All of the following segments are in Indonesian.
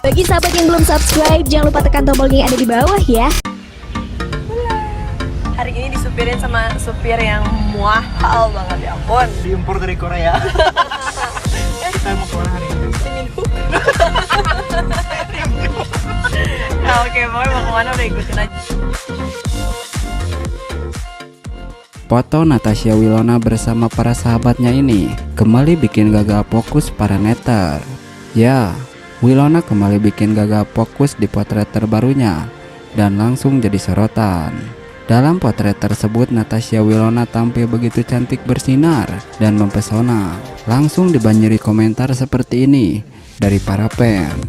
Bagi sahabat yang belum subscribe, jangan lupa tekan tombol yang ada di bawah ya. Hari ini disupirin sama supir yang mahal banget, ya ampun. Diimpor dari Korea. Kita mau kemana hari ini? Seminggu. Nah, oke, pokoknya mau kemana udah ikutin aja. Foto Natasha Wilona bersama para sahabatnya ini kembali bikin gagal fokus para netter. Ya, Wilona kembali bikin gagal fokus di potret terbarunya dan langsung jadi sorotan. Dalam potret tersebut, Natasha Wilona tampil begitu cantik bersinar dan mempesona. Langsung dibanjiri komentar seperti ini dari para fans.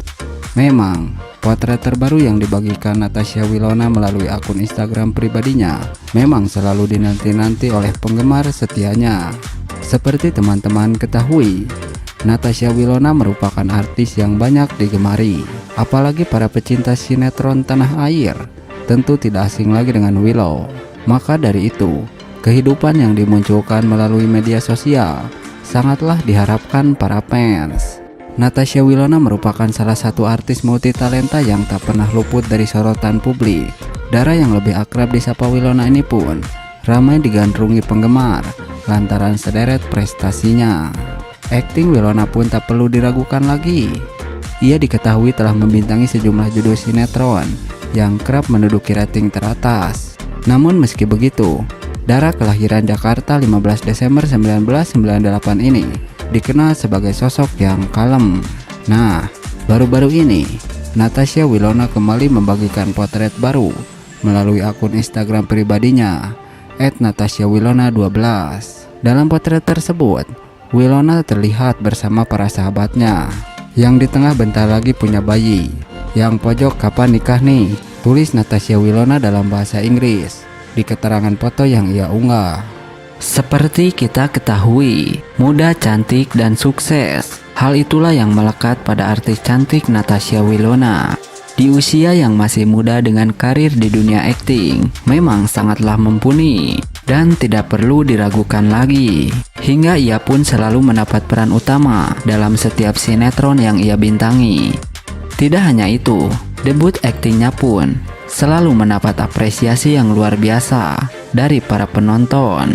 Memang, potret terbaru yang dibagikan Natasha Wilona melalui akun Instagram pribadinya memang selalu dinanti-nanti oleh penggemar setianya. Seperti teman-teman ketahui, Natasha Wilona merupakan artis yang banyak digemari. Apalagi para pecinta sinetron tanah air tentu tidak asing lagi dengan Willow. Maka dari itu, kehidupan yang dimunculkan melalui media sosial sangatlah diharapkan para fans. Natasha Wilona merupakan salah satu artis multitalenta yang tak pernah luput dari sorotan publik. Dara yang lebih akrab disapa Wilona ini pun ramai digandrungi penggemar lantaran sederet prestasinya. Akting Wilona pun tak perlu diragukan lagi. Ia diketahui telah membintangi sejumlah judul sinetron yang kerap menduduki rating teratas. Namun meski begitu, Dara kelahiran Jakarta 15 Desember 1998 ini dikenal sebagai sosok yang kalem. Nah, baru-baru ini Natasha Wilona kembali membagikan potret baru melalui akun Instagram pribadinya @NatashaWilona12. Dalam potret tersebut, Wilona terlihat bersama para sahabatnya. Yang di tengah bentar lagi punya bayi. Yang pojok kapan nikah nih? Tulis Natasha Wilona dalam bahasa Inggris di keterangan foto yang ia unggah. Seperti kita ketahui, muda, cantik, dan sukses. Hal itulah yang melekat pada artis cantik Natasha Wilona. Di usia yang masih muda dengan karir di dunia akting, memang sangatlah mumpuni dan tidak perlu diragukan lagi. Hingga ia pun selalu mendapat peran utama dalam setiap sinetron yang ia bintangi. Tidak hanya itu, debut aktingnya pun selalu mendapat apresiasi yang luar biasa dari para penonton.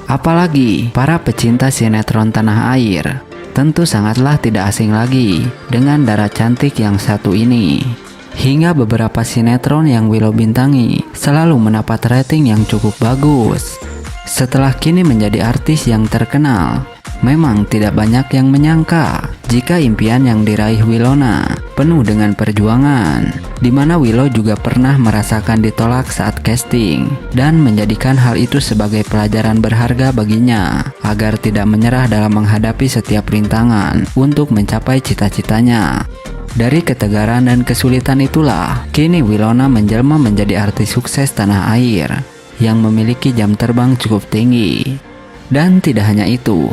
Apalagi para pecinta sinetron tanah air tentu sangatlah tidak asing lagi dengan Dara cantik yang satu ini. Hingga beberapa sinetron yang Willow bintangi selalu mendapat rating yang cukup bagus. Setelah kini menjadi artis yang terkenal, memang tidak banyak yang menyangka jika impian yang diraih Wilona penuh dengan perjuangan, di mana Willow juga pernah merasakan ditolak saat casting dan menjadikan hal itu sebagai pelajaran berharga baginya agar tidak menyerah dalam menghadapi setiap rintangan untuk mencapai cita-citanya. Dari ketegaran dan kesulitan itulah, kini Wilona menjelma menjadi artis sukses tanah air yang memiliki jam terbang cukup tinggi. Dan tidak hanya itu,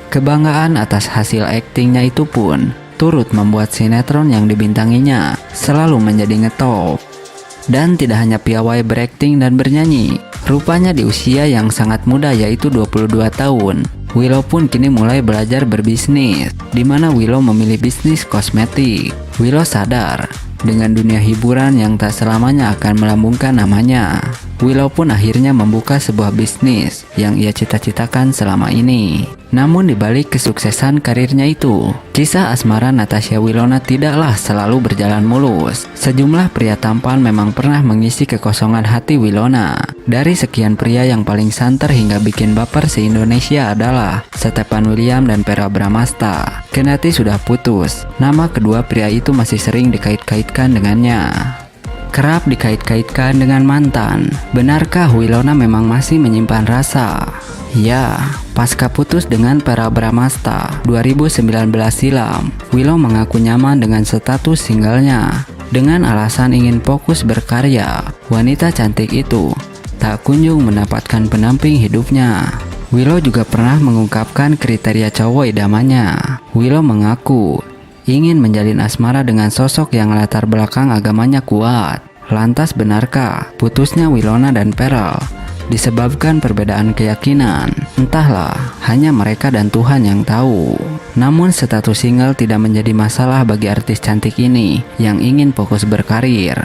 kebanggaan atas hasil aktingnya itu pun turut membuat sinetron yang dibintanginya selalu menjadi ngetop. Dan tidak hanya piawai berakting dan bernyanyi, rupanya di usia yang sangat muda yaitu 22 tahun, Willow pun kini mulai belajar berbisnis, di mana Willow memilih bisnis kosmetik. Willow sadar dengan dunia hiburan yang tak selamanya akan melambungkan namanya. Willow pun akhirnya membuka sebuah bisnis yang ia cita-citakan selama ini. Namun dibalik kesuksesan karirnya itu, kisah asmara Natasha Wilona tidaklah selalu berjalan mulus. Sejumlah pria tampan memang pernah mengisi kekosongan hati Wilona. Dari sekian pria yang paling santer hingga bikin baper se-Indonesia adalah Stefan William dan Verrell Bramasta. Kendati sudah putus, nama kedua pria itu masih sering dikait-kaitkan dengannya. Kerap dikait-kaitkan dengan mantan. Benarkah Wilona memang masih menyimpan rasa? Ya, pasca putus dengan Verrell Bramasta 2019 silam, Willow mengaku nyaman dengan status singlenya. Dengan alasan ingin fokus berkarya, wanita cantik itu tak kunjung mendapatkan pendamping hidupnya. Willow juga pernah mengungkapkan kriteria cowok idamannya. Willow mengaku ingin menjalin asmara dengan sosok yang latar belakang agamanya kuat. Lantas benarkah putusnya Wilona dan Verrell disebabkan perbedaan keyakinan. Entahlah, hanya mereka dan Tuhan yang tahu. Namun status single tidak menjadi masalah bagi artis cantik ini yang ingin fokus berkarir.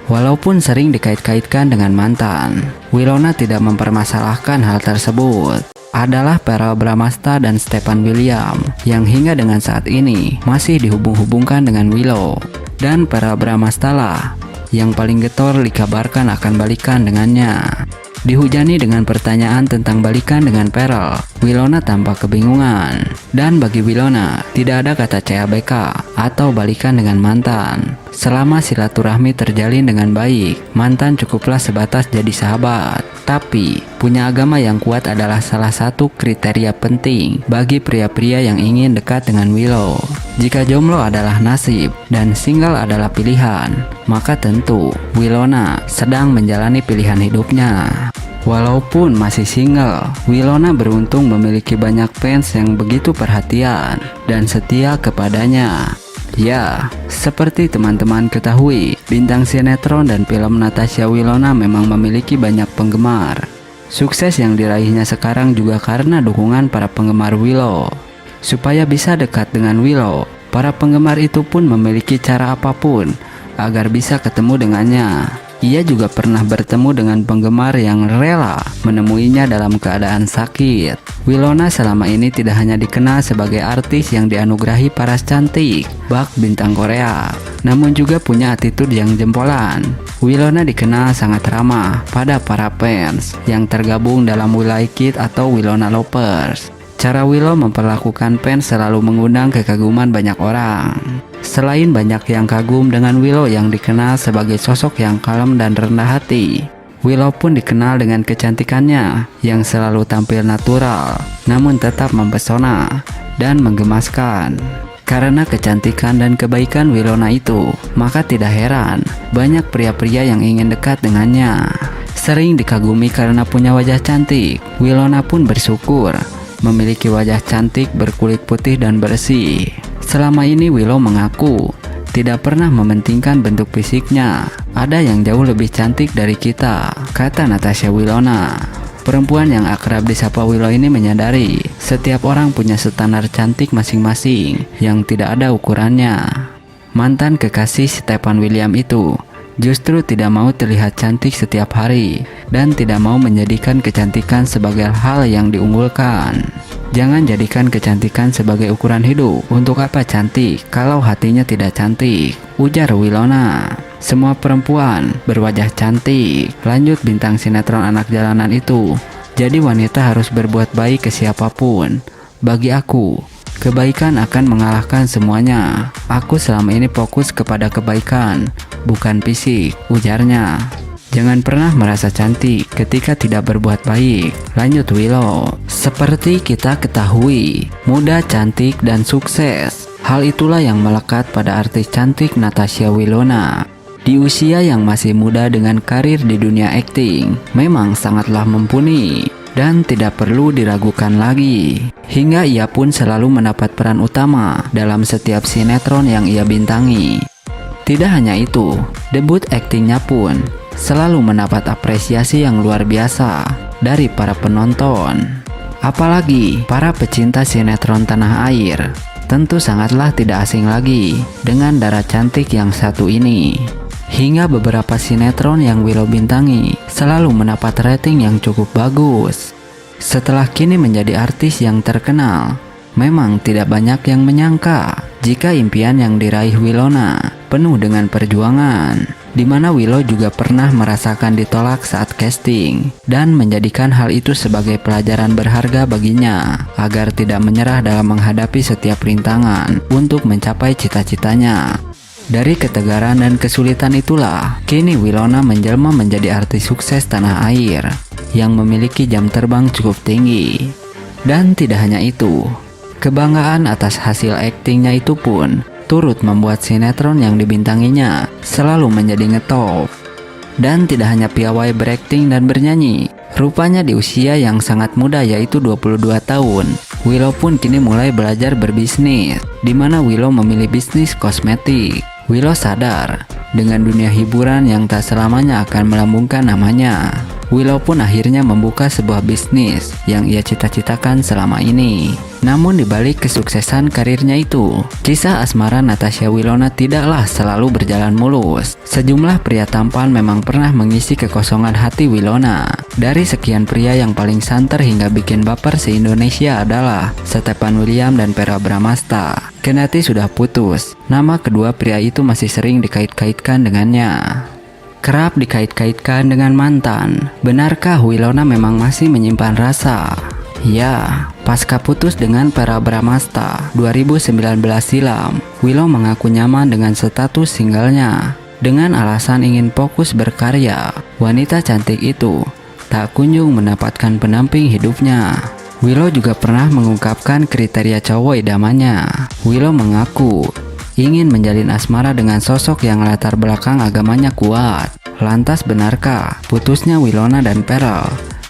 Walaupun sering dikait-kaitkan dengan mantan, Winona tidak mempermasalahkan hal tersebut. Adalah Pharrell Bramasta dan Stefan William yang hingga dengan saat ini masih dihubung-hubungkan dengan Willow. Dan Pharrell Bramasta lah yang paling getol dikabarkan akan balikan dengannya. Dihujani dengan pertanyaan tentang balikan dengan Pharrell, Winona tampak kebingungan. Dan bagi Winona, tidak ada kata CABK atau balikan dengan mantan. Selama silaturahmi terjalin dengan baik, mantan cukuplah sebatas jadi sahabat. Tapi, punya agama yang kuat adalah salah satu kriteria penting bagi pria-pria yang ingin dekat dengan Willow. Jika jomblo adalah nasib dan single adalah pilihan, maka tentu Winona sedang menjalani pilihan hidupnya. Walaupun masih single, Winona beruntung memiliki banyak fans yang begitu perhatian dan setia kepadanya. Ya, seperti teman-teman ketahui, bintang sinetron dan film Natasha Winona memang memiliki banyak penggemar. Sukses yang diraihnya sekarang juga karena dukungan para penggemar Willow. Supaya bisa dekat dengan Willow, para penggemar itu pun memiliki cara apapun agar bisa ketemu dengannya. Ia juga pernah bertemu dengan penggemar yang rela menemuinya dalam keadaan sakit. Winona selama ini tidak hanya dikenal sebagai artis yang dianugerahi paras cantik, bak bintang Korea, namun juga punya attitude yang jempolan. Winona dikenal sangat ramah pada para fans yang tergabung dalam Will I Kid atau Winona Lovers. Cara Willow memperlakukan fans selalu mengundang kekaguman banyak orang. Selain banyak yang kagum dengan Willow yang dikenal sebagai sosok yang kalem dan rendah hati, Willow pun dikenal dengan kecantikannya yang selalu tampil natural, namun tetap mempesona dan menggemaskan. Karena kecantikan dan kebaikan Winona itu, maka tidak heran banyak pria-pria yang ingin dekat dengannya. Sering dikagumi karena punya wajah cantik, Winona pun bersyukur memiliki wajah cantik berkulit putih dan bersih. Selama ini Willow mengaku tidak pernah mementingkan bentuk fisiknya. Ada yang jauh lebih cantik dari kita, kata Natasha Winona. Perempuan yang akrab disapa Willow ini menyadari setiap orang punya standar cantik masing-masing yang tidak ada ukurannya. Mantan kekasih Stefan William itu justru tidak mau terlihat cantik setiap hari dan tidak mau menjadikan kecantikan sebagai hal yang diunggulkan. Jangan jadikan kecantikan sebagai ukuran hidup. Untuk apa cantik kalau hatinya tidak cantik? Ujar Winona. Semua perempuan berwajah cantik. Lanjut bintang sinetron anak jalanan itu. Jadi wanita harus berbuat baik ke siapapun. Bagi aku, kebaikan akan mengalahkan semuanya. Aku selama ini fokus kepada kebaikan, bukan fisik, ujarnya. Jangan pernah merasa cantik ketika tidak berbuat baik. Lanjut Willow. Seperti kita ketahui, muda, cantik, dan sukses. Hal itulah yang melekat pada artis cantik Natasha Winona. Di usia yang masih muda dengan karir di dunia akting, memang sangatlah mumpuni dan tidak perlu diragukan lagi. Hingga ia pun selalu mendapat peran utama dalam setiap sinetron yang ia bintangi. Tidak hanya itu, debut aktingnya pun selalu mendapat apresiasi yang luar biasa dari para penonton. Apalagi para pecinta sinetron tanah air tentu sangatlah tidak asing lagi dengan darah cantik yang satu ini. Hingga beberapa sinetron yang Willow bintangi selalu mendapat rating yang cukup bagus. Setelah kini menjadi artis yang terkenal, memang tidak banyak yang menyangka jika impian yang diraih Winona penuh dengan perjuangan, di mana Willow juga pernah merasakan ditolak saat casting dan menjadikan hal itu sebagai pelajaran berharga baginya agar tidak menyerah dalam menghadapi setiap rintangan untuk mencapai cita-citanya. Dari ketegaran dan kesulitan itulah, kini Winona menjelma menjadi artis sukses tanah air yang memiliki jam terbang cukup tinggi. Dan tidak hanya itu, kebanggaan atas hasil aktingnya itu pun turut membuat sinetron yang dibintanginya selalu menjadi ngetop. Dan tidak hanya piawai berakting dan bernyanyi, rupanya di usia yang sangat muda yaitu 22 tahun, Willow pun kini mulai belajar berbisnis, di mana Willow memilih bisnis kosmetik. Willow sadar dengan dunia hiburan yang tak selamanya akan melambungkan namanya. Willow pun akhirnya membuka sebuah bisnis yang ia cita-citakan selama ini. Namun dibalik kesuksesan karirnya itu, kisah asmara Natasha Wilona tidaklah selalu berjalan mulus. Sejumlah pria tampan memang pernah mengisi kekosongan hati Wilona. Dari sekian pria yang paling santer hingga bikin baper se-Indonesia adalah Stefan William dan Vera Bramasta. Kendati sudah putus, nama kedua pria itu masih sering dikait-kaitkan dengannya. Kerap dikait-kaitkan dengan mantan. Benarkah Wilona memang masih menyimpan rasa? Ya, pasca putus dengan Vera Bramasta 2019 silam, Willow mengaku nyaman dengan status singlenya. Dengan alasan ingin fokus berkarya, wanita cantik itu tak kunjung mendapatkan pendamping hidupnya. Willow juga pernah mengungkapkan kriteria cowok idamannya. Willow mengaku ingin menjalin asmara dengan sosok yang latar belakang agamanya kuat. Lantas benarkah putusnya Wilona dan Pearl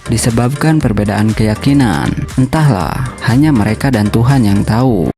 disebabkan perbedaan keyakinan? Entahlah, hanya mereka dan Tuhan yang tahu.